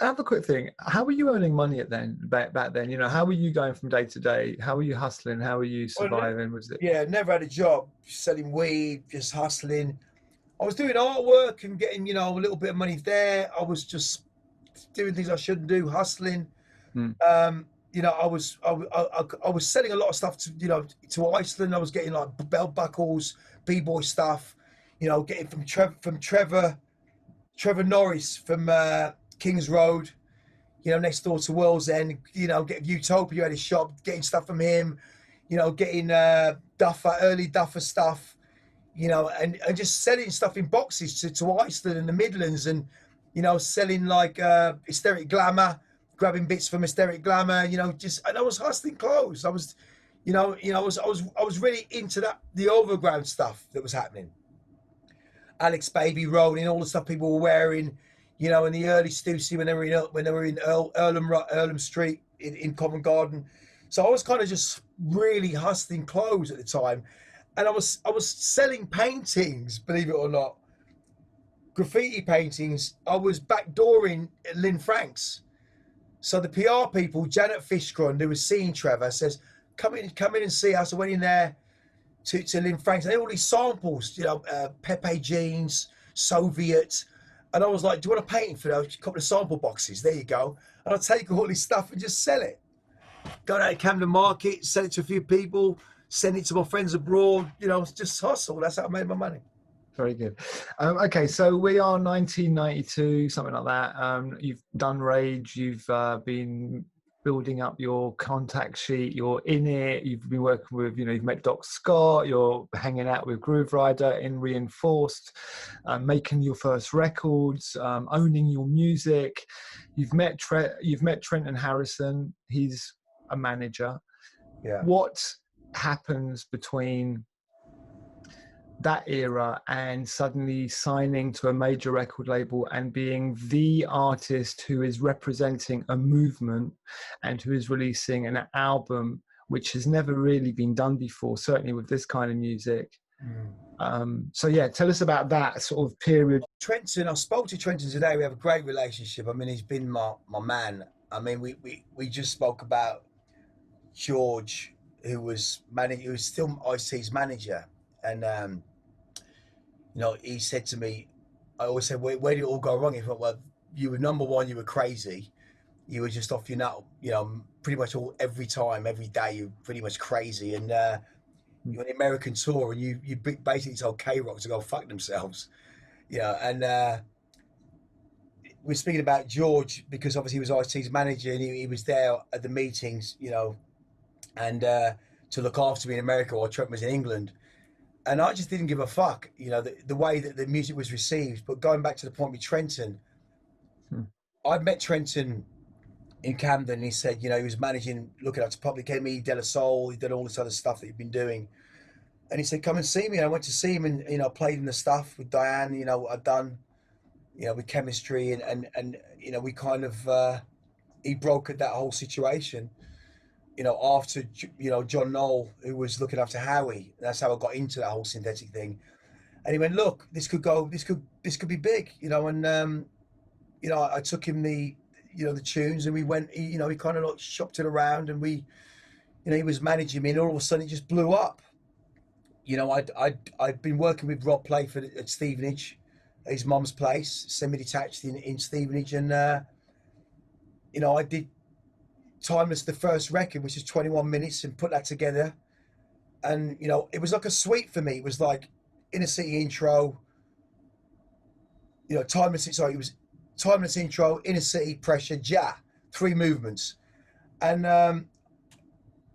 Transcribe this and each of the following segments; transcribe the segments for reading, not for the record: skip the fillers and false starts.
I have a quick thing. How were you earning money back then? You know, how were you going from day to day? How were you hustling? How were you Well, surviving? Was it? yeah, never had a job, selling weed, just hustling. I was doing artwork and getting, a little bit of money there. I was just doing things I shouldn't do, hustling. Hmm. I was selling a lot of stuff to Iceland. I was getting like belt buckles, b-boy stuff, getting from Trevor Norris from Kings Road, next door to World's End. Get Utopia had his shop, getting stuff from him. Getting early Duffer stuff. And just selling stuff in boxes to Iceland and the Midlands, and selling like Hysteric Glamour, grabbing bits from Hysteric Glamour, and I was hustling clothes. I was, I was really into the overground stuff that was happening. Alex Baby rolling, all the stuff people were wearing, in the early Stussy when they were in Earlham Street in Covent Garden. So I was kind of just really hustling clothes at the time. And I was selling paintings, believe it or not, graffiti paintings. I was backdooring Lynn Franks. So the PR people, Janet Fishcron, who was seeing Trevor, says, come in and see us. I went in there to Lynn Franks. And they had all these samples, Pepe jeans, Soviet. And I was like, do you want a painting for those? A couple of sample boxes. There you go. And I'll take all this stuff and just sell it. Go down to Camden Market, sell it to a few people, send it to my friends abroad, just hustle. That's how I made my money. Very good. Okay, so we are 1992, something like that. You've done Rage, you've been building up your contact sheet, you're in it, you've been working with, you've met Doc Scott, you're hanging out with Groove Rider in Reinforced, making your first records, owning your music. You've met Trenton Harrison, he's a manager. Yeah. What happens between that era and suddenly signing to a major record label and being the artist who is representing a movement and who is releasing an album which has never really been done before, certainly with this kind of music? So yeah, tell us about that sort of period. Trenton, I spoke to Trenton today. We have a great relationship. I mean, he's been my man. I mean, we just spoke about George, who was still Ice-T's manager, and he said to me, I always said, where did it all go wrong? He thought, well, you were number one, you were crazy, you were just off your nut, pretty much every time, every day, you're pretty much crazy, and you're on the American tour, and you basically told K-Rock to go fuck themselves, and we're speaking about George because obviously he was Ice-T's manager, and he was there at the meetings, and to look after me in America while Trent was in England. And I just didn't give a fuck, the way that the music was received. But going back to the point with Trenton, I'd met Trenton in Camden, and he said, he was managing, looking after Public Enemy, De La Soul, he did all this other stuff that he'd been doing. And he said, come and see me. And I went to see him, and, played him the stuff with Diane, what I'd done, with Chemistry, and we kind of, he brokered that whole situation. After, John Knoll, who was looking after Howie. That's how I got into that whole synthetic thing. And he went, look, this could be big, and, I took him the tunes, and we went, he kind of like shopped it around, and we, he was managing me, and all of a sudden it just blew up. I'd been working with Rob Playford at Stevenage, at his mum's place, semi-detached in Stevenage, and, I did Timeless, the first record, which is 21 minutes, and put that together. And, it was like a suite for me. It was like Inner City intro, Timeless intro, Inner City, Pressure, Ja, 3 movements. And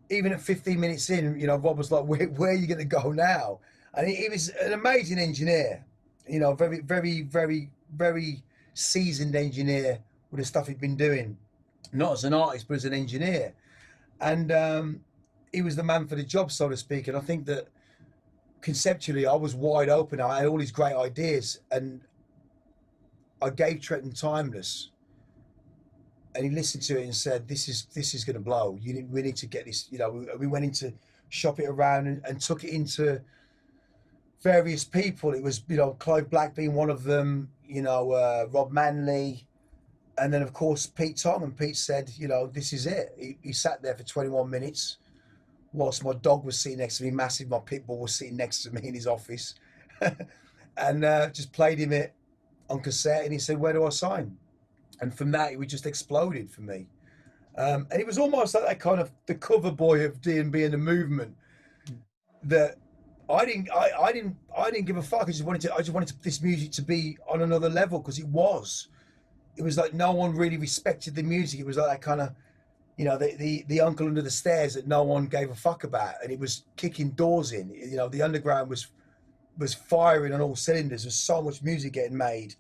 even at 15 minutes in, Rob was like, where are you going to go now? And he was an amazing engineer, very, very, very, very seasoned engineer with the stuff he'd been doing. Not as an artist, but as an engineer. And he was the man for the job, so to speak. And I think that conceptually, I was wide open. I had all these great ideas. And I gave Trenton Timeless. And he listened to it and said, this is going to blow. We need to get this, we went in to shop it around and took it into various people. It was, Clive Black being one of them, Rob Manley, And then of course Pete Tong, and Pete said, you know, this is it. He sat there for 21 minutes whilst my dog was sitting next to me, massive. My pit bull was sitting next to me in his office, and just played him it on cassette. And he said, "Where do I sign?" And from that, it just exploded for me. And it was almost like that kind of the cover boy of D&B and the movement that I didn't give a fuck. I just wanted this music to be on another level because it was like no one really respected the music. It was like that kind of, you know, the uncle under the stairs that no one gave a fuck about, and it was kicking doors in. You know, the underground was firing on all cylinders. There's so much music getting made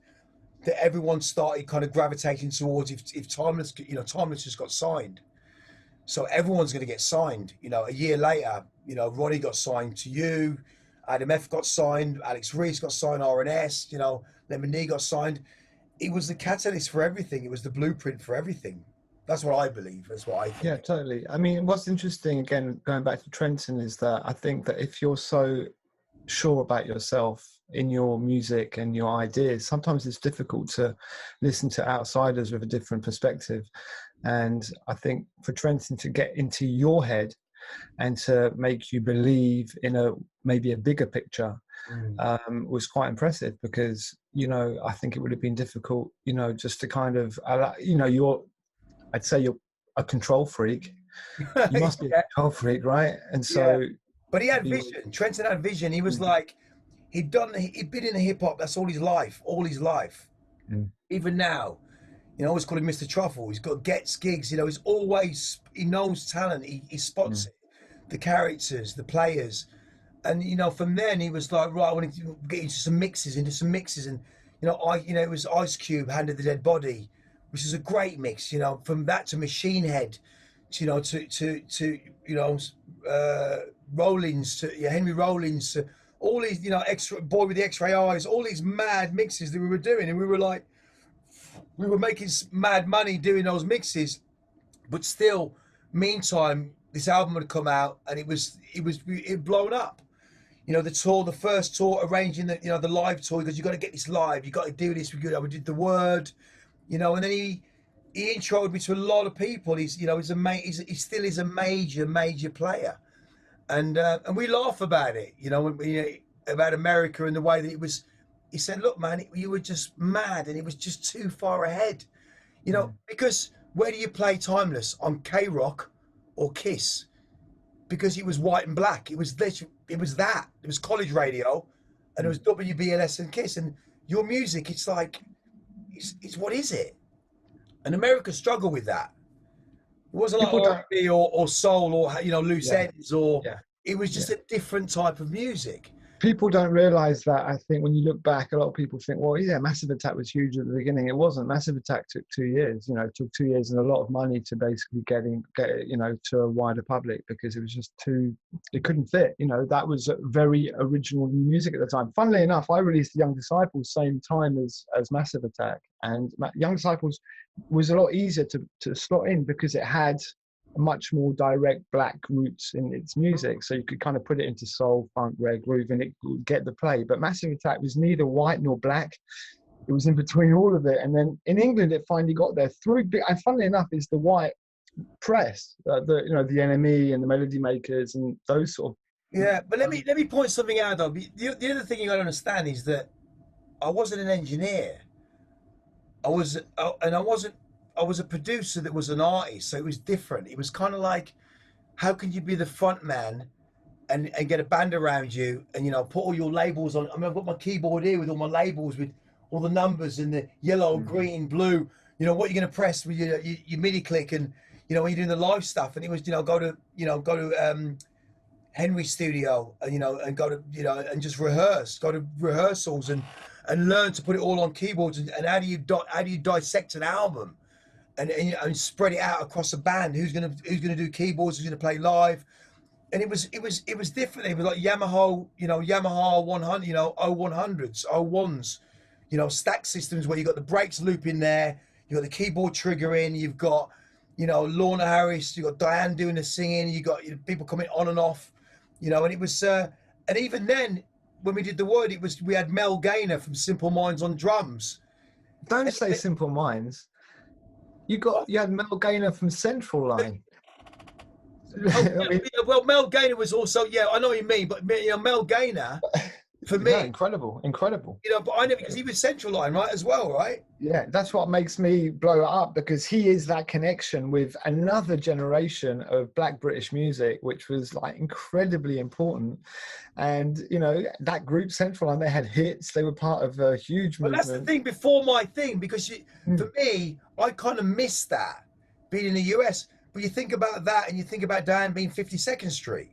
that everyone started kind of gravitating towards if Timeless, you know, Timeless just got signed. So everyone's going to get signed. You know, a year later, you know, Ronnie got signed to you, Adam F got signed, Alex Reese got signed, R&S, you know, Lemon D got signed. It was the catalyst for everything. It was the blueprint for everything. That's what I believe. That's what I think. Yeah, totally. I mean, what's interesting, again, going back to Trenton, is that I think that if you're so sure about yourself in your music and your ideas, sometimes it's difficult to listen to outsiders with a different perspective. And I think for Trenton to get into your head and to make you believe in maybe a bigger picture was quite impressive, because, you know, I think it would have been difficult, you know, just to kind of, you know, I'd say you're a control freak. You must be a control freak, right? And so, but he had vision. Trenton had vision. He was like, he'd been in hip hop. That's all his life. Even now, you know, I always call him Mr. Truffle. He's got gigs. You know, he knows talent. He spots it, the characters, the players. And, you know, from then he was like, right, I want to get into some mixes. And, you know, it was Ice Cube, Hand of the Dead Body, which is a great mix. You know, from that to Machine Head, to, you know, to you know, Rollins, to Henry Rollins, to all these, you know, Boy with the X-Ray Eyes, all these mad mixes that we were doing. And we were like, we were making mad money doing those mixes, but still, meantime, this album had come out and it blown up. You know, the first tour, arranging the, you know, the live tour, because you got to get this live, you got to do this. We did The Word, you know, and then he introed me to a lot of people. He's, you know, he still is a major player, and we laugh about it, you know, about America and the way that it was. He said, "Look, man, you were just mad, and it was just too far ahead, you know, because where do you play Timeless, on K-Rock or Kiss?" Because it was white and black. It was college radio, and it was WBLS and Kiss. And your music, it's like, it's what is it? And America struggled with that. It wasn't like R&B or soul or, you know, loose ends, or it was just a different type of music. People don't realize that. I think when you look back, a lot of people think, well, yeah, Massive Attack was huge at the beginning. It wasn't. Massive Attack took 2 years. You know, it took 2 years and a lot of money to basically get you know, to a wider public, because it was just it couldn't fit. You know, that was very original new music at the time. Funnily enough, I released Young Disciples same time as Massive Attack, and Young Disciples was a lot easier to slot in because it had much more direct black roots in its music, so you could kind of put it into soul, funk, reggae, groove, and it would get the play. But Massive Attack was neither white nor black. It was in between all of it. And then in England, it finally got there through, and funnily enough, is the white press, the, you know, the NME and the Melody Makers and those sort of. Yeah, but let me point something out though. The other thing you got to understand is that I wasn't an engineer. I was a producer that was an artist, so it was different. It was kind of like, how can you be the front man and get a band around you and, you know, put all your labels on? I mean, I've got my keyboard here with all my labels, with all the numbers and the yellow, green, blue. You know, what you're going to press with your MIDI click, and, you know, when you're doing the live stuff. And it was, you know, go to Henry's studio, and, you know, and go to, you know, and just rehearse, go to rehearsals and learn to put it all on keyboards. And how do you dissect an album? And spread it out across a band. Who's gonna do keyboards? Who's gonna play live? And it was different. It was like Yamaha 100, you know, 0100s, 01s, you know, stack systems where you got the brakes loop in there, you got the keyboard trigger in, you've got, you know, Lorna Harris, you got Diane doing the singing, you got, you know, people coming on and off, you know, and it was and even then when we did The Word, we had Mel Gaynor from Simple Minds on drums. Don't say Simple Minds. You had Mel Gaynor from Central Line. Oh, I yeah, mean, yeah, well, Mel Gaynor was also, yeah, I know what you mean, but Mel Gaynor, for yeah, me, incredible, incredible. but I never, because he was Central Line, right, as well, right? Yeah, that's what makes me blow it up, because he is that connection with another generation of Black British music, which was like incredibly important. And that group Central Line, they had hits. They were part of a huge But that's the movement. thing before my thing, because for Mm. me, I kind of miss that being in the US. But you think about that, and you think about Diane being 52nd Street.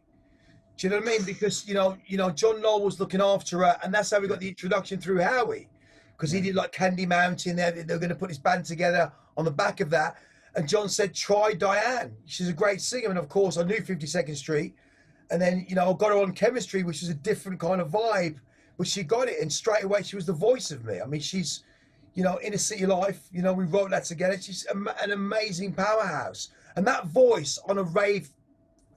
Do you know what I mean? Because John Noel was looking after her, and that's how we Yeah, got the introduction through Howie, because he yeah, did like Candy Mountain. They were going to put his band together on the back of that, and John said, "Try Diane. She's a great singer." And of course, I knew 52nd Street, and then I got her on Chemistry, which was a different kind of vibe, but she got it, and straight away she was the voice of me. I mean, she's Inner City Life. We wrote that together. She's an amazing powerhouse, and that voice on a rave,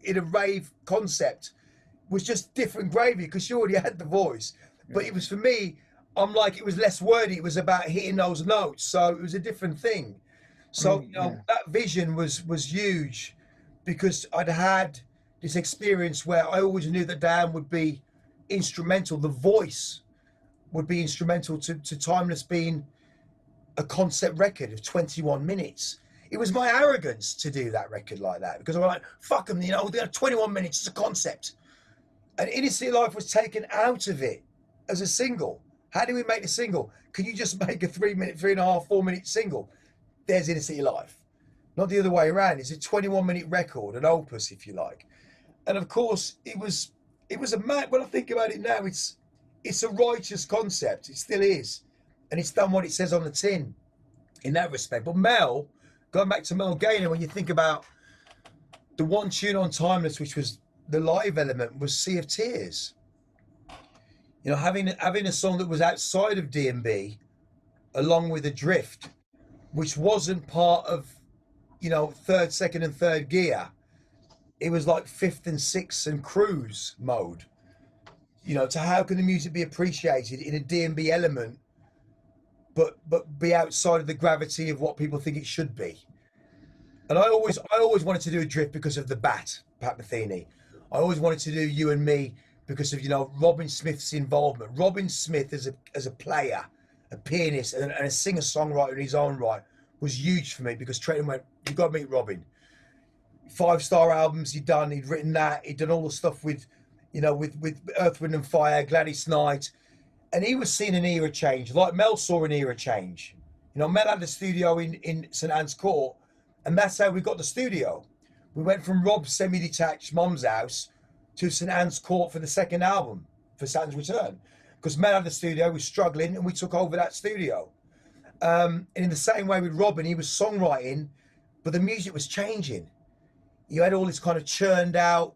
in a rave concept, was just different gravy, because she already had the voice. But yeah. it was, for me, I'm like, it was less wordy. It was about hitting those notes, so it was a different thing. I So mean, yeah, that vision was huge, because I'd had this experience where I always knew that Dan would be instrumental. The voice would be instrumental to Timeless being a concept record of 21 minutes. It was my arrogance to do that record like that, because I was like, fuck them, they're 21 minutes, it's a concept. And Inner City Life was taken out of it as a single. How do we make a single? Can you just make a 3-minute, 3.5, 4-minute single? There's Inner City Life. Not the other way around. It's a 21-minute record, an opus, if you like. And of course, it was a mad. When I think about it now, it's a righteous concept. It still is, and it's done what it says on the tin in that respect. But Mel, going back to Mel Gaynor, when you think about the one tune on Timeless, which was the live element, was Sea of Tears. Having a song that was outside of D&B, along with Adrift, which wasn't part of third, second, and third gear. It was like fifth and sixth and cruise mode. To how can the music be appreciated in a D&B element, but be outside of the gravity of what people think it should be. And I always wanted to do Adrift because of the Pat Metheny. I always wanted to do You and Me because of Robin Smith's involvement. Robin Smith as a player, a pianist, and a singer-songwriter in his own right was huge for me, because Trenton went, "You've got to meet Robin." 5-star albums he'd done. He'd written that. He'd done all the stuff with Earth, Wind and Fire, Gladys Knight, and he was seeing an era change, like Mel saw an era change. Mel had a studio in St Anne's Court, and that's how we got the studio. We went from Rob's semi-detached mum's house to St Anne's Court for the second album, for Saturn's Return, because Mel had the studio, was struggling, and we took over that studio. And in the same way with Robin, he was songwriting, but the music was changing. You had all this kind of churned out,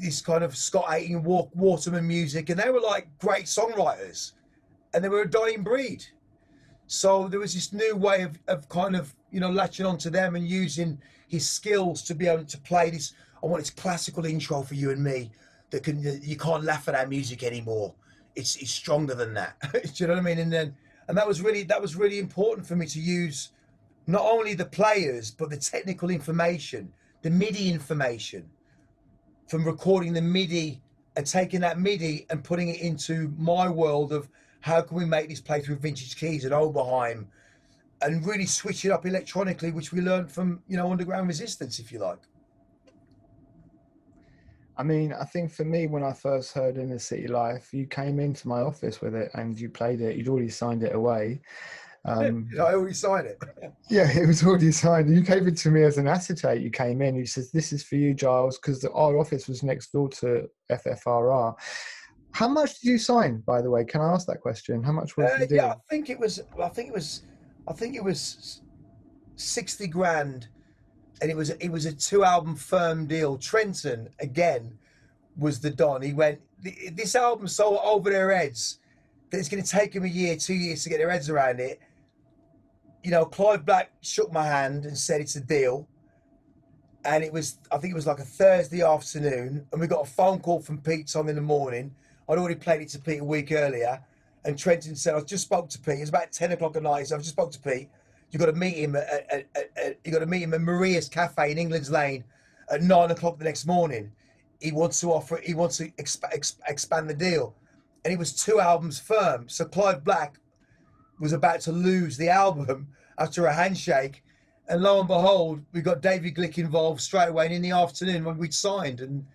this kind of Scott Aiken, Waterman music, and they were like great songwriters, and they were a dying breed. So there was this new way of kind of, latching onto them and using his skills to be able to play this. I want this classical intro for You and Me you can't laugh at our music anymore. It's stronger than that. Do you know what I mean? And that was really important for me to use not only the players, but the technical information, the MIDI information from recording the MIDI and taking that MIDI and putting it into my world of how can we make this play through vintage keys and Oberheim, and really switch it up electronically, which we learned from, Underground Resistance, if you like. I mean, I think for me, when I first heard Inner City Life, you came into my office with it and you played it. You'd already signed it away. I already signed it. Yeah, it was already signed. You gave it to me as an acetate. You came in, you said, "This is for you, Giles," because our office was next door to FFRR. How much did you sign, by the way? Can I ask that question? How much was the deal? Yeah, I think it was 60 grand, and it was a 2-album firm deal. Trenton again was the Don. He went, "This album's so over their heads that it's going to take them a year, 2 years to get their heads around it." Clive Black shook my hand and said it's a deal. And I think it was like a Thursday afternoon, and we got a phone call from Pete Tong in the morning. I'd already played it to Pete a week earlier, and Trenton said, "I just spoke to Pete." It was about 10 o'clock at night, so I just spoke to Pete. You got to meet him you got to meet him at Maria's Cafe in England's Lane at 9 o'clock the next morning. He wants to expand the deal, and he was 2 albums firm. So Clive Black was about to lose the album after a handshake, and lo and behold, we got David Glick involved straight away. And in the afternoon, when we'd signed, and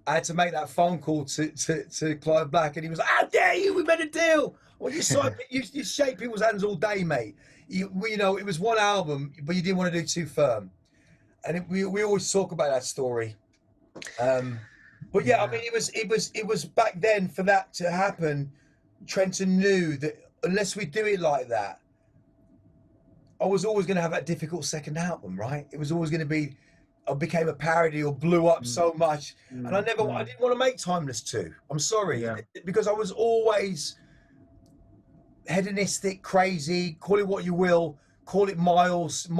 I had to make that phone call to Clive Black, and he was like, "How dare you? We made a deal. Well, you shake people's hands all day, mate. You know, it was one album, but you didn't want to do too firm." And we always talk about that story. But yeah, I mean, it was back then for that to happen. Trenton knew that unless we do it like that, I was always going to have that difficult second album, right? It was always going to be, I became a parody or blew up so much, and I didn't want to make Timeless 2. I'm sorry, because I was always hedonistic, crazy, call it what you will, call it Miles-esque.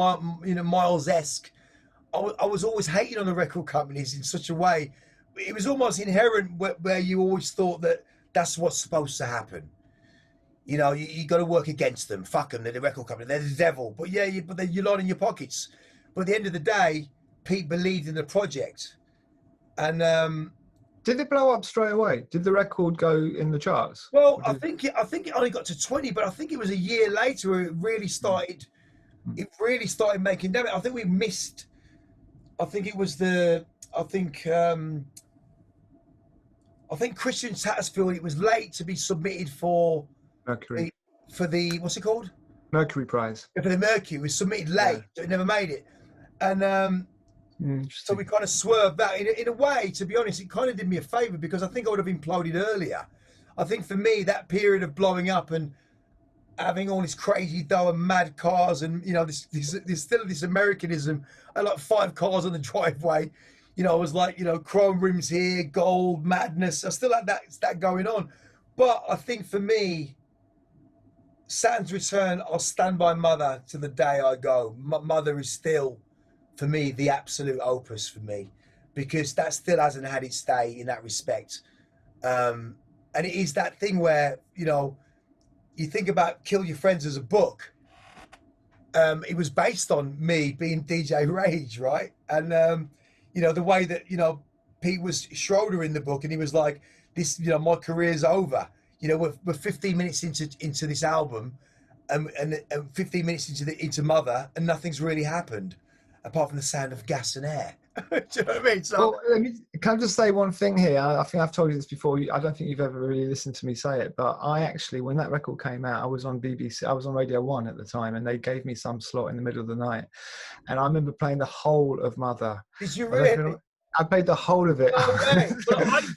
I was always hating on the record companies in such a way. It was almost inherent where you always thought that that's what's supposed to happen. You know, you got to work against them. Fuck them, they're the record company, they're the devil. But yeah, but then you're lining your pockets. But at the end of the day, Pete believed in the project. And did it blow up straight away? Did the record go in the charts? Well, I think it only got to 20, but I think it was a year later where it really started. It really started making damage. I think we missed. I think it was the. I think Christian Tattersfield. It was late to be submitted for Mercury. For the what's it called? Mercury Prize. For the Mercury, it was submitted late, so it never made it, and so we kind of swerved that. In a way, to be honest, it kind of did me a favour because I think I would have imploded earlier. I think for me, that period of blowing up and having all this crazy dough and mad cars, and you know, there's still this Americanism. I had like 5 cars on the driveway. You know, I was like, you know, chrome rims here, gold, madness. I still had that going on. But I think for me, Saturn's Return, I'll stand by Mother to the day I go. Mother is still, for me, the absolute opus for me, because that still hasn't had its day in that respect. And it is that thing where, you know, you think about Kill Your Friends as a book. It was based on me being DJ Rage, right? And, you know, the way that, you know, Pete was Schroeder in the book, and he was like, this, you know, my career's over. You know, we're 15 minutes into this album, and 15 minutes into Mother, and nothing's really happened apart from the sound of gas and air. Do you know what I mean? So, well, can I just say one thing here? I think I've told you this before. I don't think you've ever really listened to me say it, but I actually, when that record came out, I was on BBC. I was on Radio 1 at the time, and they gave me some slot in the middle of the night. And I remember playing the whole of Mother. Did you really? I played the whole of it. No way.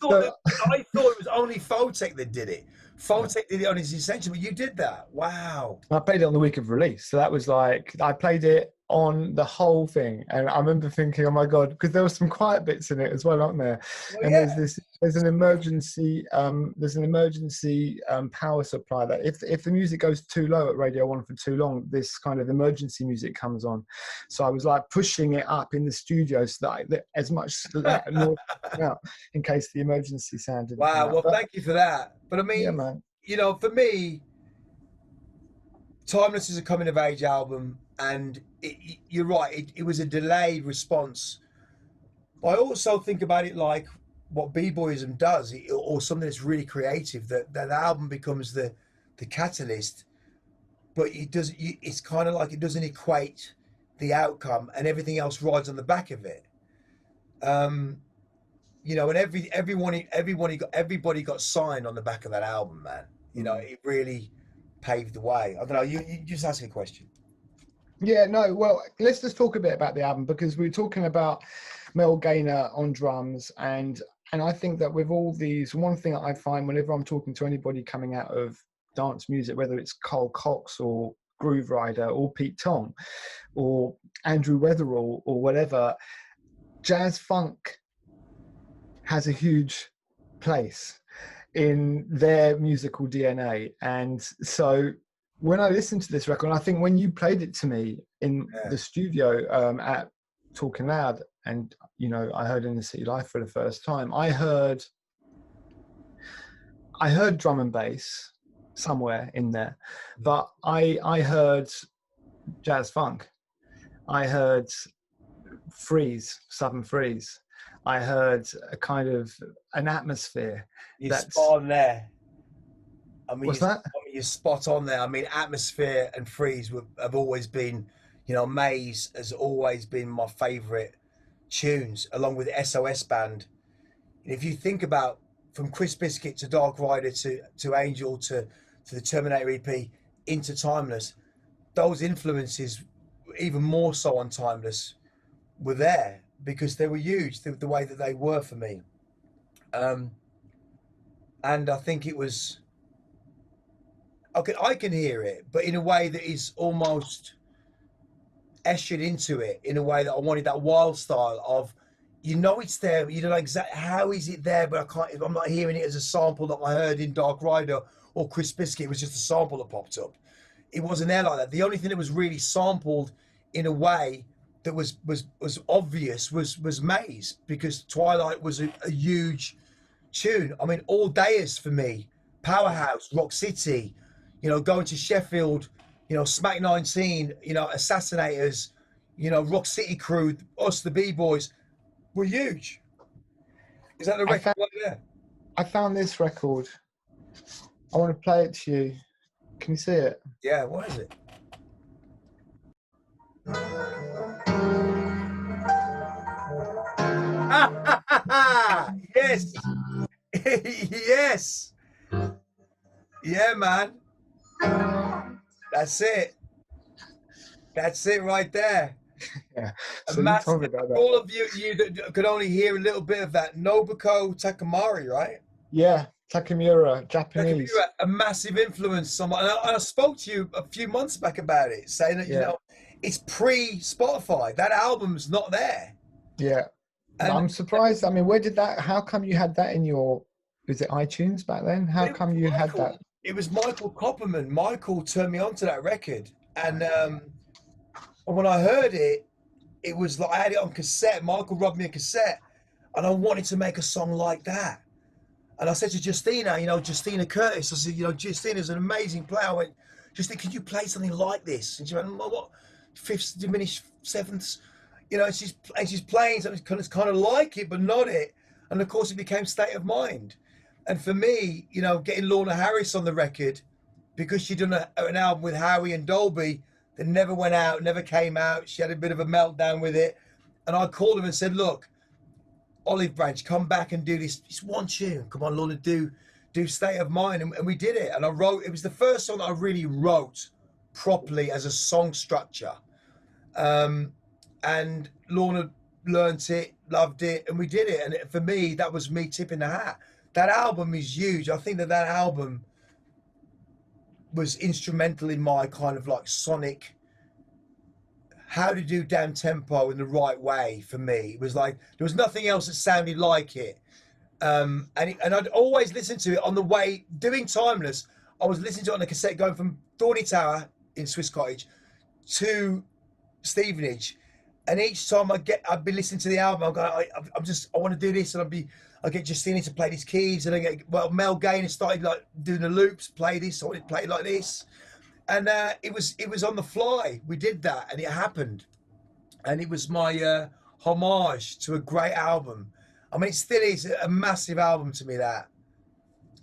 But I thought it was only Photek that did it. Photek did it on his Essential, but you did that. Wow. I played it on the week of release. So that was like, I played it on the whole thing. And I remember thinking, oh my God, because there were some quiet bits in it as well, aren't there? Well, and yeah. there's an emergency power supply that if the music goes too low at Radio 1 for too long, this kind of emergency music comes on. So I was like pushing it up in the studio so that as much noise out in case the emergency sound didn't Wow, well, thank you for that. But I mean, yeah, man. You know, for me, Timeless is a coming of age album, and you're right, it was a delayed response. But I also think about it like what b-boyism does, or something that's really creative, that album becomes the catalyst, but it's kind of like it doesn't equate the outcome, and everything else rides on the back of it. You know, and everybody got signed on the back of that album, man. You know, it really paved the way. I don't know, you just ask a question. Yeah, no, well, let's just talk a bit about the album, because we were talking about Mel Gaynor on drums, and I think that with all these, one thing that I find whenever I'm talking to anybody coming out of dance music, whether it's Cole Cox or Groove Rider or Pete Tong or Andrew Weatherall or whatever, jazz funk has a huge place in their musical DNA. And so when I listened to this record, I think when you played it to me in the studio at Talking Loud, and you know, I heard In the City Life for the first time, I heard drum and bass somewhere in there, but I heard jazz funk. I heard freeze, southern freeze. I heard a kind of an atmosphere You're that's, spot on there. what's that? You're spot on there. I mean, Atmosphere and Freeze have always been, you know, Maze has always been my favourite tunes, along with SOS Band. And if you think about from Chris Biscuit to Dark Rider to Angel to the Terminator EP into Timeless, those influences, even more so on Timeless, were there because they were huge, the way that they were for me. Um, and I think it was I can hear it, but in a way that is almost ushered into it in a way that I wanted that wild style of, you know, it's there, but you don't know exactly how is it there, but I can't. I'm not hearing it as a sample that I heard in Dark Rider or Chris Biscuit. It was just a sample that popped up. It wasn't there like that. The only thing that was really sampled in a way that was obvious was Maze, because Twilight was a huge tune. I mean, All Dayers for me, Powerhouse, Rock City, you know, going to Sheffield, you know, Smack 19, you know, Assassinators, you know, Rock City Crew, us, the B-Boys, were huge. Is that the I record found, right there? I found this record. I want to play it to you. Can you see it? Yeah, what is it? Yes. Yes. Yeah, man. That's it. That's it right there. Yeah. A So you told massive, me about for that. all of you that could only hear a little bit of that, Nobuko Takamori, right? Yeah, Takamura, Japanese. Takamura, a massive influence on I spoke to you a few months back about it, saying that, you Yeah, know, it's pre-Spotify. That album's not there. yeah. And I'm surprised. I mean, where did that? How come you had that in your? Was it iTunes back then? How it was come you had Michael. that? It was Michael Copperman. Michael turned me on to that record. And when I heard it, it was like I had it on cassette. Michael rubbed me a cassette, and I wanted to make a song like that. And I said to Justina, you know, Justina Curtis, I said, you know, Justina's an amazing player. I went, Justina, could you play something like this? And she went, what? Fifths, diminished sevenths? You know, and she's playing something kind of like it, but not it. And of course, it became State of Mind. And for me, you know, getting Lorna Harris on the record, because she'd done an album with Howie and Dolby that never went out, never came out. She had a bit of a meltdown with it. And I called her and said, look, Olive Branch, come back and do this one tune. Come on, Lorna, do State of Mind. And we did it. And I wrote, it was the first song that I really wrote properly as a song structure. And Lorna learnt it, loved it, and we did it. And for me, that was me tipping the hat. That album is huge. I think that album was instrumental in my kind of like sonic, how to do down tempo in the right way for me. It was like, there was nothing else that sounded like it. And I'd always listen to it on the way, doing Timeless. I was listening to it on a cassette going from Thorny Tower in Swiss Cottage to Stevenage. And each time I'd be listening to the album, I'm going, I want to do this. And I get Justina to play these keys. And I get, Mel Gaynor started like doing the loops, play this, I want to play it like this. And it was on the fly. We did that and it happened. And it was my homage to a great album. I mean, it still is a massive album to me, that.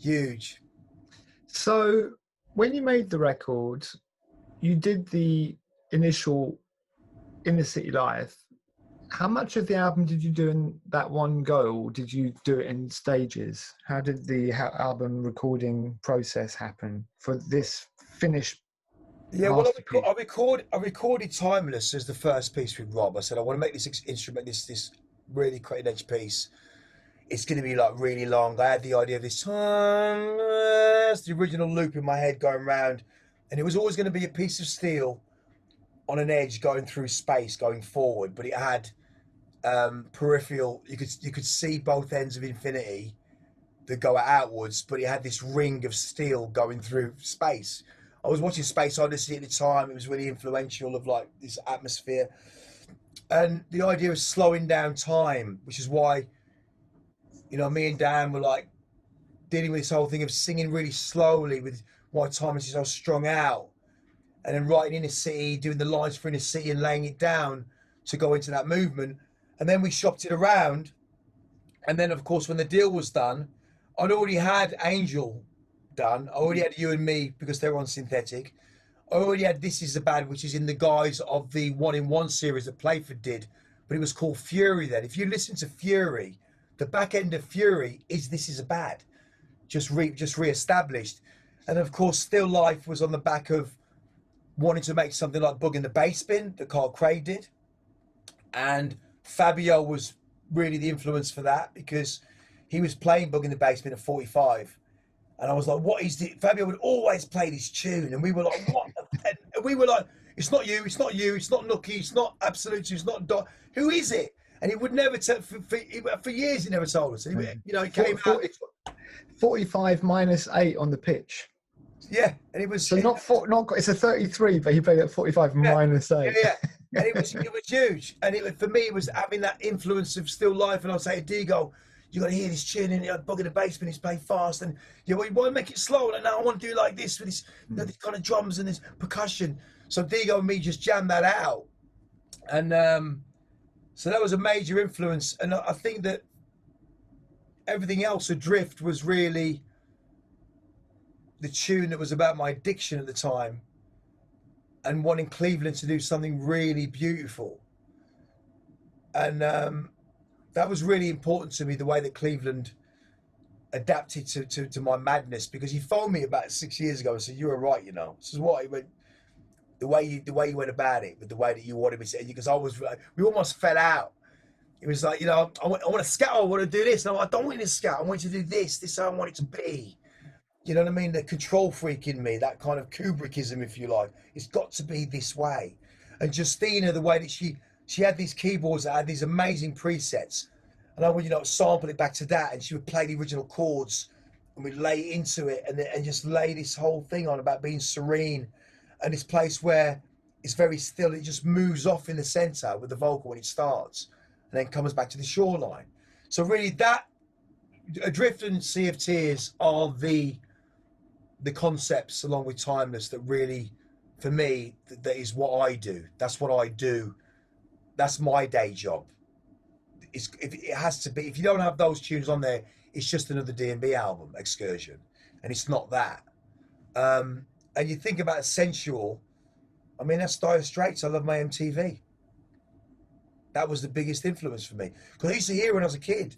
Huge. So when you made the record, you did the initial Inner City Live. How much of the album did you do in that one go, or did you do it in stages? How did the album recording process happen for this finished masterpiece? I recorded Timeless as the first piece with Rob. I said I want to make this instrument, this really cutting edge piece. It's going to be like really long. I had the idea of this Timeless, the original loop in my head going round, and it was always going to be a piece of steel on an edge going through space, going forward. But it had peripheral. You could see both ends of infinity that go outwards, but it had this ring of steel going through space. I was watching Space Odyssey at the time. It was really influential of like this atmosphere. And the idea of slowing down time, which is why, you know, me and Dan were like dealing with this whole thing of singing really slowly, with why time is so strung out. and then writing Inner City, doing the lines for Inner City and laying it down to go into that movement. And then we shopped it around. And then, of course, when the deal was done, I'd already had Angel done. I already had You and Me because they were on synthetic. I already had This Is a Bad, which is in the guise of the 1-in-1 series that Playford did, but it was called Fury then. If you listen to Fury, the back end of Fury is This Is a Bad, just re-established. And of course, Still Life was on the back of wanting to make something like Bug in the Bass Bin that Carl Craig did. And Fabio was really the influence for that because he was playing Bug in the Bass Bin at 45. And I was like, what is the... Fabio would always play this tune. And we were like, what? And we were like, it's not you, it's not you, it's not Nookie, it's not Absolute, it's not Dot. Who is it? And he would never tell... For years, he never told us. And he, it came 40, out... 45 minus 8 on the pitch. Yeah, and it was... So it's a 33, but he played at 45 minus 8. Yeah. And it was huge. And for me, it was having that influence of Still Life. And I'd say, Diego, you got to hear this tune and Bug in the Bass Bin, it's playing fast. And you want to make it slow. And now I want to do it like this with this, this kind of drums and this percussion. So Diego and me just jammed that out. And so that was a major influence. And I think that everything else, Adrift, was really the tune that was about my addiction at the time and wanting Cleveland to do something really beautiful. And that was really important to me, the way that Cleveland adapted to my madness, because he phoned me about 6 years ago and said, you were right, This is what he went, the way you went about it, with the way that you wanted me to, because we almost fell out. It was like, I want to scout, I want to do this. And I don't want you to scout, I want you to do this. This is how I want it to be. You know what I mean? The control freak in me, that kind of Kubrickism, if you like, it's got to be this way. And Justina, the way that she had these keyboards that had these amazing presets, and I would, sample it back to that, and she would play the original chords, and we'd lay into it, and just lay this whole thing on about being serene, and this place where it's very still, it just moves off in the center with the vocal when it starts, and then comes back to the shoreline. So really, that Adrift and Sea of Tears are the concepts, along with Timeless, that really, for me, that is what I do. That's what I do. That's my day job. It has to be. If you don't have those tunes on there, it's just another D&B album, Excursion, and it's not that. And you think about Sensual. I mean, that's Dire Straits. I love my MTV. That was the biggest influence for me, because I used to hear it when I was a kid,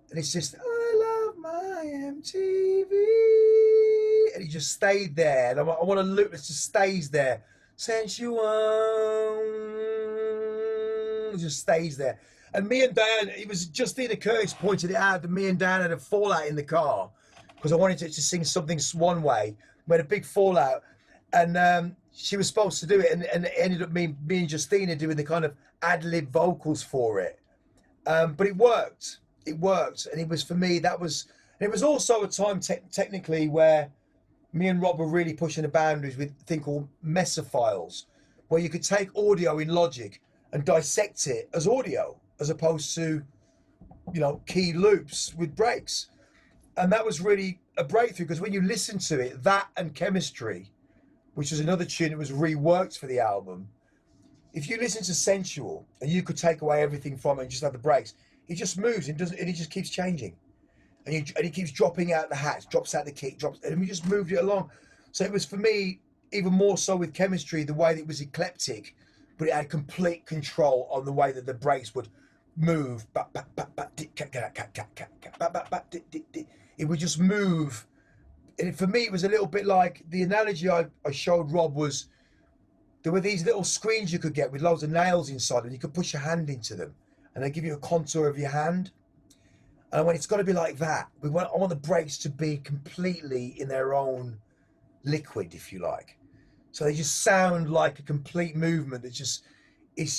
and it's just, I love my MTV. And he just stayed there, and I want a loop that just stays there. Sensual, it just stays there. And me and Dan, it was Justina Curtis pointed it out that me and Dan had a fallout in the car because I wanted to sing something one way. We had a big fallout, and she was supposed to do it, and it ended up me and Justina doing the kind of ad-lib vocals for it. But it worked. It worked, and it was, for me, that was. And it was also a time technically where me and Rob were really pushing the boundaries with a thing called mesophiles, where you could take audio in Logic and dissect it as audio, as opposed to, key loops with breaks. And that was really a breakthrough, because when you listen to it, that and Chemistry, which was another tune that was reworked for the album, if you listen to Sensual and you could take away everything from it and just have the breaks, it just moves and it just keeps changing. And he keeps dropping out the hats, drops out the kick, and we just moved it along. So it was, for me, even more so with Chemistry, the way that it was eclectic, but it had complete control on the way that the breaks would move. It would just move. And for me, it was a little bit like the analogy I showed Rob was, there were these little screens you could get with loads of nails inside, and you could push your hand into them, and they give you a contour of your hand. And I went, it's got to be like that. I want the breaks to be completely in their own liquid, if you like. So they just sound like a complete movement. It's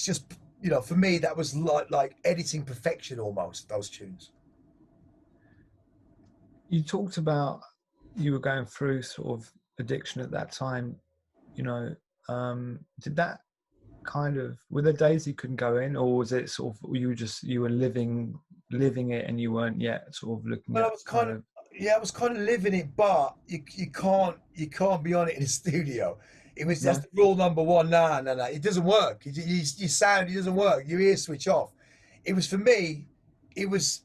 just, for me, that was like editing perfection almost, those tunes. You talked about you were going through sort of addiction at that time. Did that kind of, were there days you couldn't go in, or was it sort of you were living it and you weren't yet sort of looking at? I was kind of living it, but you can't be on it in a studio. It was No. just rule number one. No, no, no. It doesn't work. Your sound, it doesn't work. Your ears switch off. It was for me, it was,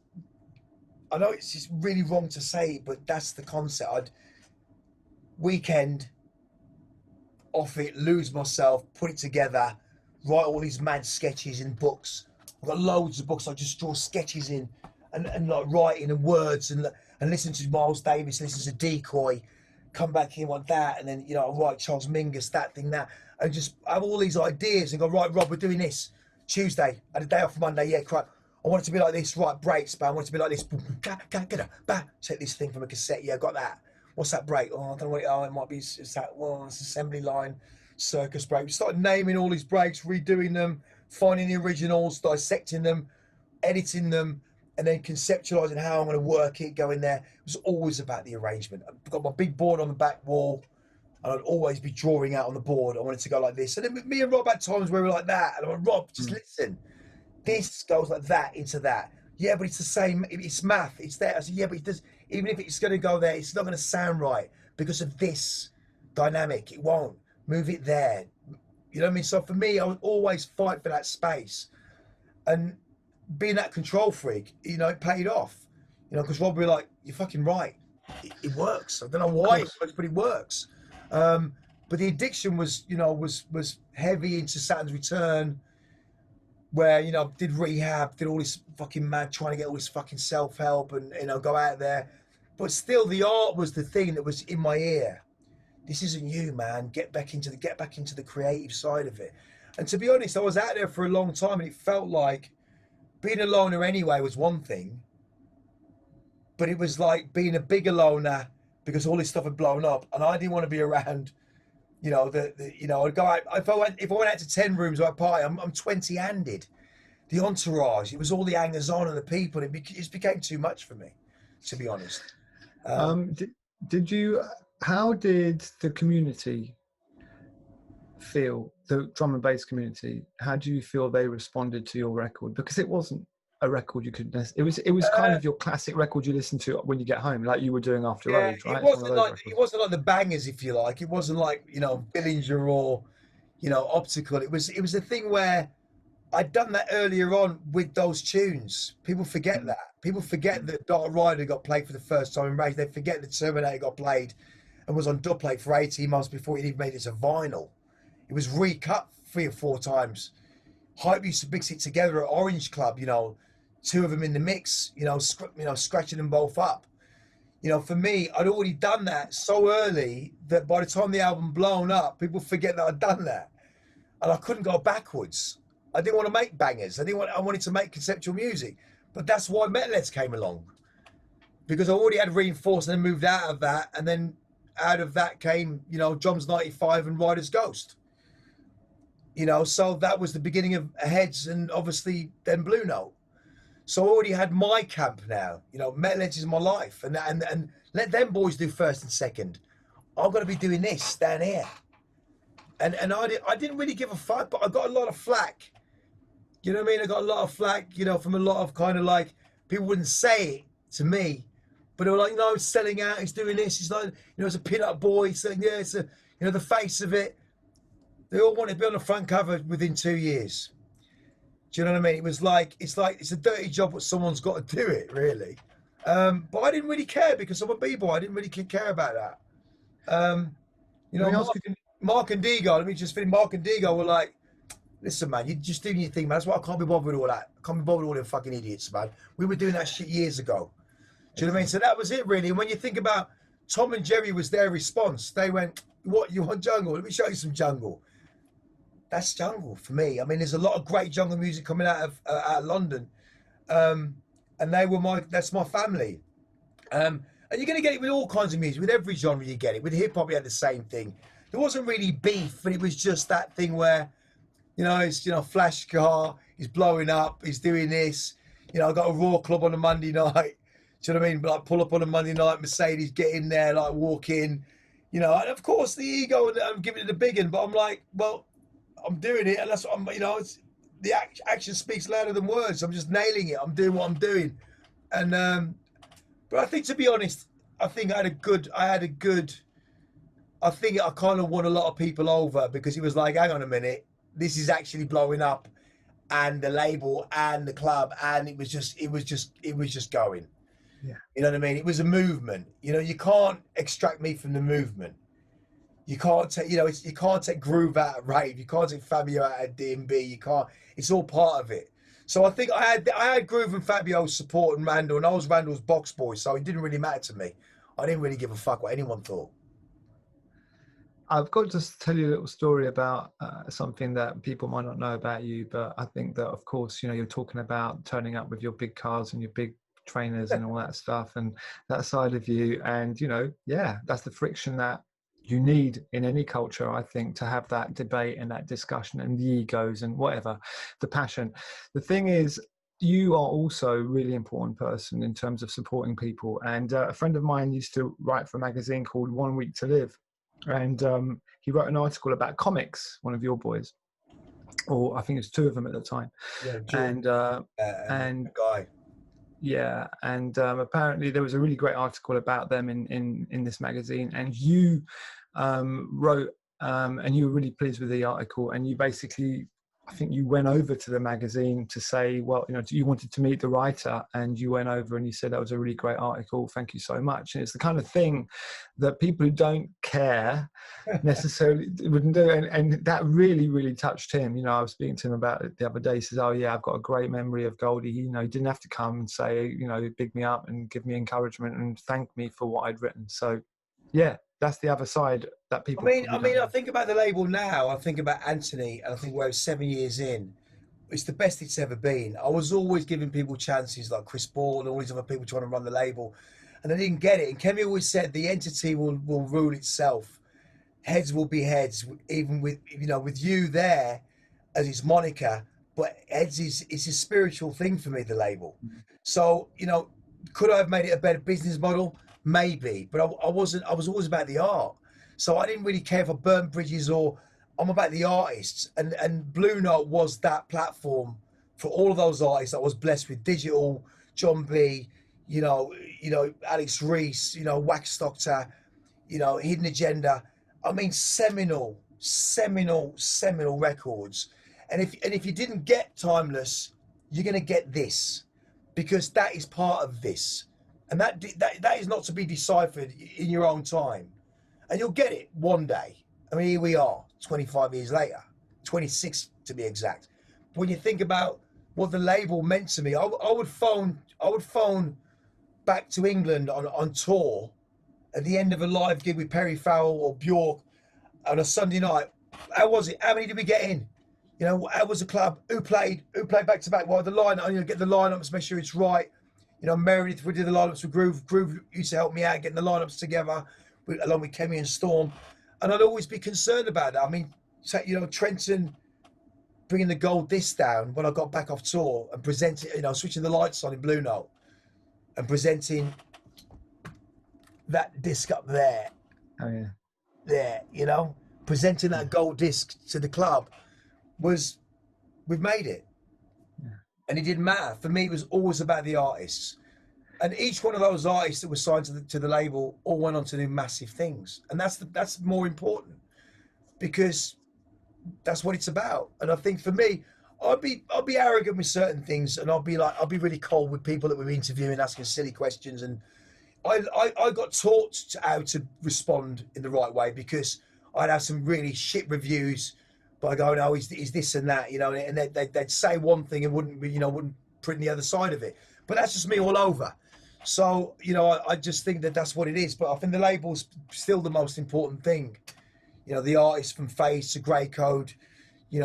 I know it's just really wrong to say, but that's the concept. I'd weekend off it, lose myself, put it together, write all these mad sketches in books. I've got loads of books I just draw sketches in and like writing and words and listen to Miles Davis, listen to Decoy, come back in like that, and then I write Charles Mingus, that thing, that, and just have all these ideas and go, right, Rob, we're doing this Tuesday, I had a day off Monday, yeah, crap. I want it to be like this, right, breaks, but I want it to be like this. Take this thing from a cassette, yeah, got that. What's that break? Oh, I don't know what it might be. It's that, well, it's assembly line, circus break. We started naming all these breaks, redoing them, finding the originals, dissecting them, editing them, and then conceptualizing how I'm going to work it, going there. It was always about the arrangement. I've got my big board on the back wall, and I'd always be drawing out on the board. I wanted to go like this. And then me and Rob had times where we were like that. And I went, Rob, just listen. This goes like that into that. Yeah, but it's the same. It's math. It's there. I said, yeah, but it does. Even if it's going to go there, it's not going to sound right because of this dynamic. It won't. Move it there. You know what I mean? So for me, I would always fight for that space. And being that control freak, it paid off. Because Rob would be like, you're fucking right. It works. I don't know why it works, but it works. But the addiction was heavy into Saturn's Return, where did rehab, did all this fucking mad, trying to get all this fucking self-help and go out there, but still the art was the thing that was in my ear. This isn't you, man. Get back into the creative side of it. And to be honest, I was out there for a long time, and it felt like being a loner anyway was one thing, but it was like being a bigger loner because all this stuff had blown up, and I didn't want to be around. I'd go out, if I went out to 10 rooms or a party, I'm 20-handed. The entourage, it was all the hangers on and the people. It just became too much for me, to be honest. How did the community feel, the drum and bass community? How do you feel they responded to your record? Because it wasn't a record you could, it was kind of your classic record you listen to when you get home, like you were doing after Rage, right? It wasn't like the bangers, if you like. It wasn't like Billinger or Optical. It was a thing where I'd done that earlier on with those tunes. People forget that. People forget that Dark Rider got played for the first time in Rage. They forget that Terminator got played and was on dubplate for 18 months before it even made it to vinyl. It was recut 3 or 4 times. Hype used to mix it together at Orange Club, 2 of them in the mix, scratching them both up. For me, I'd already done that so early that by the time the album blown up, people forget that I'd done that. And I couldn't go backwards. I didn't want to make bangers. I wanted to make conceptual music. But that's why Metalheads came along. Because I already had Reinforced and then moved out of that. And then out of that came, Drums 95 and Rider's Ghost. So that was the beginning of Heads and obviously then Blue Note. So I already had my camp now. Metalheads is my life. And let them boys do first and second. I'm going to be doing this down here. And I didn't really give a fuck, but I got a lot of flack. You know what I mean? I got a lot of flack, from a lot of kind of like, people wouldn't say it to me, but they were like, he's selling out, he's doing this, he's like, it's a pin-up boy, saying, yeah, it's the face of it. They all wanted to be on the front cover within 2 years. Do you know what I mean? It's a dirty job, but someone's got to do it, really. But I didn't really care because I'm a b-boy. I didn't really care about that. Mark and Digo, let me just finish. Mark and Digo were like, listen, man, you're just doing your thing, man. That's why I can't be bothered with all that. I can't be bothered with all them fucking idiots, man. We were doing that shit years ago. Do you know what I mean? So that was it, really. And when you think about Tom and Jerry was their response. They went, what, you want jungle? Let me show you some jungle. That's jungle for me. I mean, there's a lot of great jungle music coming out of London. And that's my family. And you're going to get it with all kinds of music. With every genre you get it. With hip hop, we had the same thing. There wasn't really beef, but it was just that thing where, it's, flash car, he's blowing up, he's doing this. I got a Raw Club on a Monday night. Do you know what I mean? Like, pull up on a Monday night, Mercedes, get in there, like, walk in. And of course, the ego, and I'm giving it a big one, but I'm like, well, I'm doing it, and that's what I'm, it's, the action speaks louder than words. I'm just nailing it. I'm doing what I'm doing. And, but I think, to be honest, I think I had a good I think I kind of won a lot of people over because it was like, hang on a minute, this is actually blowing up, and the label and the club, and it was just going. Yeah. You know what I mean? It was a movement. You know, you can't extract me from the movement. You can't take, you can't take Groove out of Rave. You can't take Fabio out of D&B. You can't. It's all part of it. So I think I had Groove and Fabio's support and Randall, and I was Randall's box boy, so it didn't really matter to me. I didn't really give a fuck what anyone thought. I've got to just tell you a little story about something that people might not know about you, but I think that, of course, you're talking about turning up with your big cars and your big trainers and all that stuff, and that side of you. And, yeah, that's the friction that you need in any culture, I think, to have that debate and that discussion and the egos and whatever, the passion. The thing is, you are also a really important person in terms of supporting people. And a friend of mine used to write for a magazine called 1 Week to Live. And he wrote an article about comics, one of your boys, or I think it was two of them at the time. Yeah, And a guy. yeah, and apparently there was a really great article about them in this magazine, and you wrote, and you were really pleased with the article, and you basically, I think you went over to the magazine to say, well, you wanted to meet the writer, and you went over and you said, that was a really great article, thank you so much. And it's the kind of thing that people who don't care necessarily wouldn't do, and that really, really touched him. I was speaking to him about it the other day. He says, oh yeah, I've got a great memory of Goldie. He didn't have to come and say, big me up and give me encouragement and thank me for what I'd written. So yeah, that's the other side that people I think about the label now. I think about Anthony, and I think we're 7 years in. It's the best it's ever been. I was always giving people chances, like Chris Ball and all these other people trying to run the label, and I didn't get it. And Kemi always said the entity will rule itself. Heads will be heads, even with with you there as its moniker. But heads is a spiritual thing for me, the label. So could I have made it a better business model? Maybe, but I wasn't. I was always about the art, so I didn't really care if I burnt bridges or I'm about the artists. And Blue Note was that platform for all of those artists that was blessed with digital. John B, Alex Reese, Wax Doctor, Hidden Agenda. I mean, seminal records. And if you didn't get Timeless, you're gonna get this, because that is part of this. And that is not to be deciphered in your own time. And you'll get it one day. I mean, here we are, 25 years later, 26 to be exact. But when you think about what the label meant to me, I would phone back to England on tour at the end of a live gig with Perry Farrell or Bjork on a Sunday night. How was it? How many did we get in? How was the club? Who played back to back? Well, the lineup, get the lineups, make sure it's right. Meredith, we did the lineups with Groove. Groove used to help me out getting the lineups together, along with Kemi and Storm. And I'd always be concerned about that. I mean, Trenton bringing the gold disc down when I got back off tour and presenting, switching the lights on in Blue Note and presenting that disc up there. Oh yeah. There, presenting that gold disc to the club we've made it. And it didn't matter. For me, it was always about the artists. And each one of those artists that were signed to the label all went on to do massive things. And that's more important, because that's what it's about. And I think for me, I'll be arrogant with certain things, and I'll be really cold with people that we're interviewing, asking silly questions. And I got taught how to respond in the right way, because I'd have some really shit reviews by going, oh, is this and that, and they'd say one thing and wouldn't print the other side of it. But that's just me all over. So, I just think that's what it is. But I think the label's still the most important thing. The artists from Phase to Grey Code, to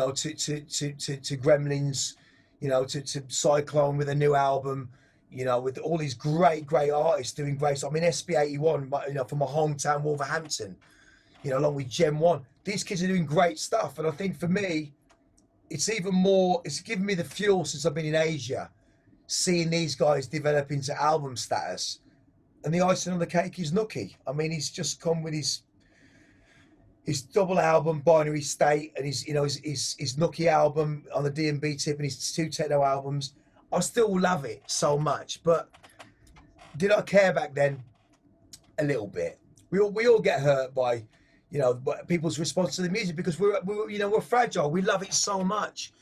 Gremlins, to Cyclone with a new album, with all these great artists doing great stuff. I mean, SB81, from my hometown, Wolverhampton, along with Gen 1. These kids are doing great stuff. And I think for me, it's given me the fuel since I've been in Asia, seeing these guys develop into album status. And the icing on the cake is Nookie. I mean, he's just come with his double album, Binary State, and his Nookie album on the D&B tip, and his 2 techno albums. I still love it so much. But did I care back then? A little bit. We all get hurt by, you know, people's response to the music, because we're fragile. We love it so much.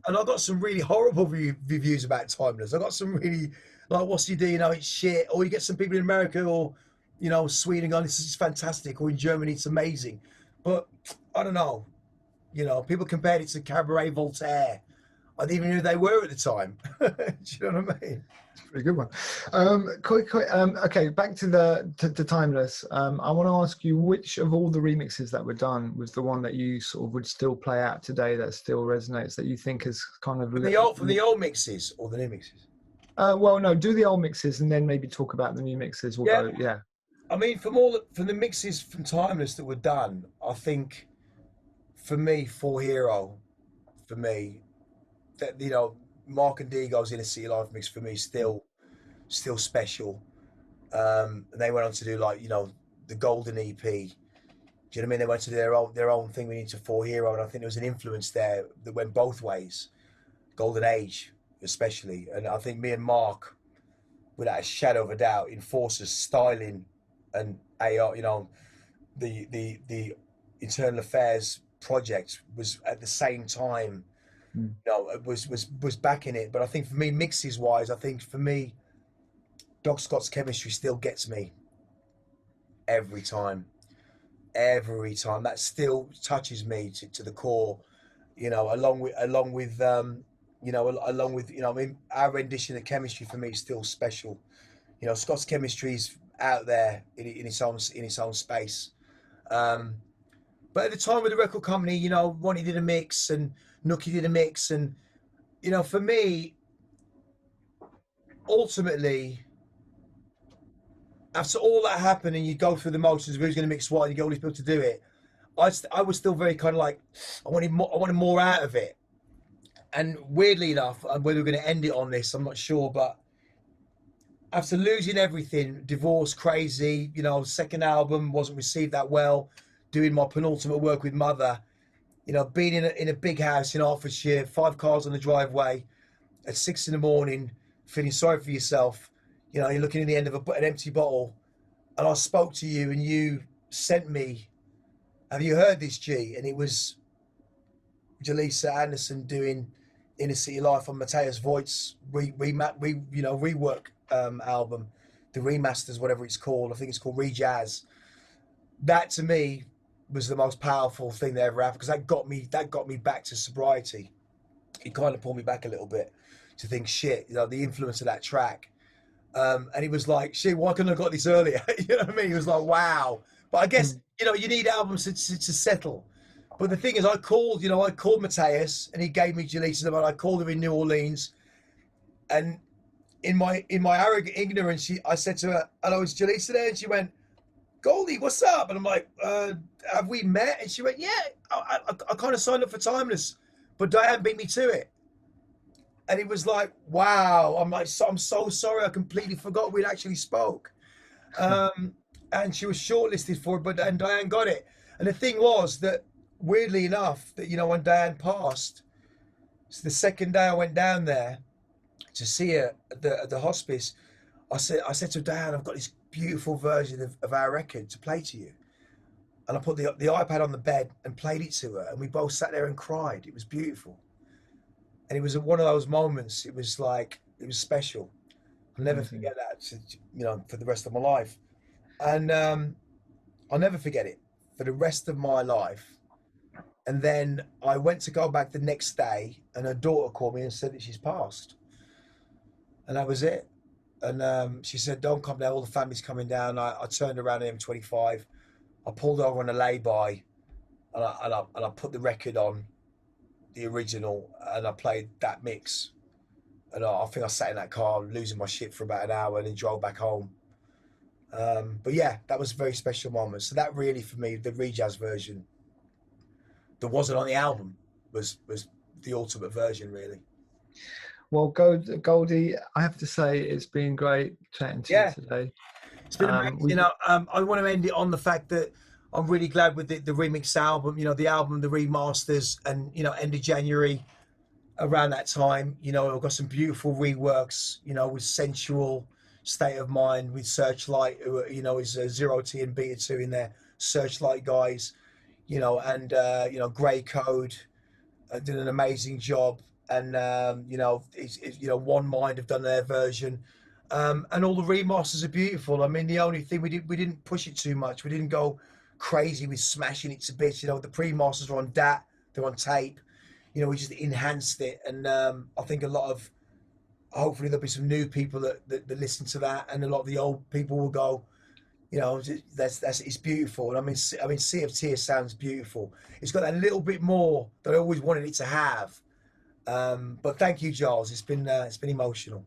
And I got some really horrible reviews about Timeless. I got some really like, what's he do? You know, it's shit. Or you get some people in America or, you know, Sweden going, this is fantastic. Or in Germany, it's amazing. But I don't know. You know, people compared it to Cabaret Voltaire. I didn't even know who they were at the time. Do you know what I mean? It's a pretty good one. Okay, back to to Timeless. I want to ask you, which of all the remixes that were done was the one that you sort of would still play out today, that still resonates, that you think is kind of From the old mixes or the new mixes? well, no, do the old mixes and then maybe talk about the new mixes. We'll Yeah. go, yeah. I mean, from the mixes from Timeless that were done, I think for me, For Hero, for me, that, you know, Mark and Digo's In a City Life mix for me still special. And they went on to do, like, you know, the Golden EP. Do you know what I mean? They went to do their own thing with into For Hero, and I think there was an influence there that went both ways. Golden Age, especially, and I think me and Mark, without a shadow of a doubt, enforces styling and AR. You know, the Internal Affairs project was at the same time. You know, it was backing it. But I think for me, mixes wise, I think for me, Doc Scott's chemistry still gets me every time. Every time, that still touches me to the core. You know, along with you know, I mean, our rendition of chemistry for me is still special. You know, Scott's chemistry is out there in its own space. But at the time with the record company, you know, Ronnie did a mix and Nookie did a mix, and, you know, for me, ultimately, after all that happened and you go through the motions of who's going to mix what and you get all these people to do it, I was still very kind of like, I wanted more out of it. And weirdly enough, whether we're going to end it on this, I'm not sure, but after losing everything, divorce, crazy, you know, second album wasn't received that well, doing my penultimate work with Mother, you know, being in a big house in Hertfordshire, 5 cars on the driveway at 6 in the morning, feeling sorry for yourself, you know, you're looking at the end of an empty bottle, and I spoke to you and you sent me, have you heard this, G? And it was Jaleesa Anderson doing Inner City Life on Matthias Voigt's rework album, the remasters, whatever it's called. I think it's called Rejazz. That to me was the most powerful thing that ever happened, because that got me back to sobriety. It kind of pulled me back a little bit to think, shit, you know, the influence of that track. And he was like, shit, why couldn't I have got this earlier? You know what I mean? He was like, wow. But I guess, you know, you need albums to settle. But the thing is, I called Matthias and he gave me Jaleesa's number. I called him in New Orleans, and in my arrogant ignorance, I said to her, hello, is Jaleesa there? And she went, Goldie, what's up? And I'm like, have we met? And she went, yeah, I kind of signed up for Timeless, but Diane beat me to it. And it was like, wow. I'm like, I'm so sorry. I completely forgot we'd actually spoke. And she was shortlisted for it, and Diane got it. And the thing was that, weirdly enough, that, you know, when Diane passed, so the second day I went down there to see her at the hospice, I said to Diane, I've got this beautiful version of our record to play to you. And I put the iPad on the bed and played it to her, and we both sat there and cried. It was beautiful. And it was one of those moments, it was like, it was special. I'll never forget that, you know, for the rest of my life. And I'll never forget it for the rest of my life. And then I went to go back the next day, and her daughter called me and said that she's passed. And that was it. And she said, don't come down, all the family's coming down. I turned around at M25. I pulled over on a lay-by, and I put the record on, the original, and I played that mix. And I think I sat in that car losing my shit for about an hour and then drove back home. But yeah, that was a very special moment. So that really, for me, the Rejazz version that wasn't on the album was the ultimate version, really. Well, Goldie, I have to say it's been great chatting to you today. It's been amazing. You know, I want to end it on the fact that I'm really glad with the remix album, you know, the album, the remasters, and, you know, end of January, around that time, you know, I've got some beautiful reworks, you know, with Sensual, State of Mind, with Searchlight, who, you know, is Zero T and Beta 2 in there, Searchlight guys. and Grey Code did an amazing job, and One Mind have done their version, and all the remasters are beautiful. I mean, the only thing we didn't push it too much. We didn't go crazy with smashing it to bits. The pre-masters are on DAT, they're on tape. We just enhanced it, and I think a lot of hopefully there'll be some new people that listen to that, and a lot of the old people will go, that's it's beautiful. And I mean, Sea of Tears sounds beautiful. It's got that little bit more that I always wanted it to have. But thank you, Giles. It's been emotional.